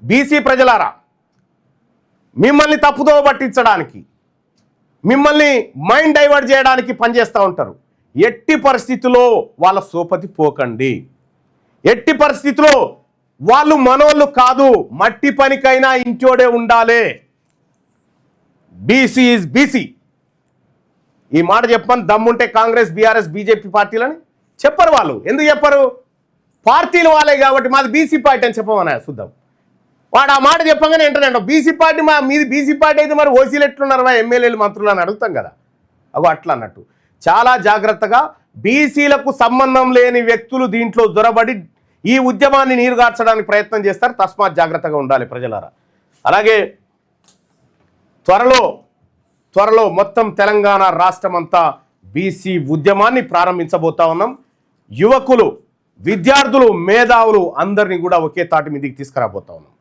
BC ప్రజలారా, మిమ్మల్ని తప్పుదో పట్టించడానికి, మిమ్మల్ని మైండ్ డైవర్ట్ చేయడానికి పనిచేస్తూ ఉంటారు. ఎట్టి పరిస్థితుల్లో వాళ్ళ సోపతి పోకండి. ఎట్టి పరిస్థితుల్లో వాళ్ళు మనోళ్ళు కాదు, మట్టి పనికైనా ఇంటోడే ఉండాలి. BC is BC. ఈ మాట చెప్పని దమ్ముంటే కాంగ్రెస్, బీఆర్ఎస్, బీజేపీ పార్టీలని చెప్పరు. వాళ్ళు ఎందుకు చెప్పరు? పార్టీలు వాళ్ళే కాబట్టి మాది బీసీ పార్టీ అని చెప్పమన్నా చూద్దాం. వాడు ఆ మాట చెప్పగానే ఏంటంటే బీసీ పార్టీ మీది బీసీ పార్టీ అయితే మరి ఓసీలు ఎట్లున్నారు ఎమ్మెల్యేలు, మంత్రులు అని అడుగుతాం కదా. అగో అట్లా అన్నట్టు చాలా జాగ్రత్తగా బీసీలకు సంబంధం లేని వ్యక్తులు దీంట్లో జొరబడి ఈ ఉద్యమాన్ని నీరుగార్చడానికి ప్రయత్నం చేస్తారు. తస్మాత్ జాగ్రత్తగా ఉండాలి ప్రజలారా. అలాగే త్వరలో మొత్తం తెలంగాణ రాష్ట్రం అంతా బీసీ ఉద్యమాన్ని ప్రారంభించబోతా ఉన్నాం. యువకులు, విద్యార్థులు, మేధావులు అందరినీ కూడా ఒకే తాటి మీదకి తీసుకురాబోతా ఉన్నాం.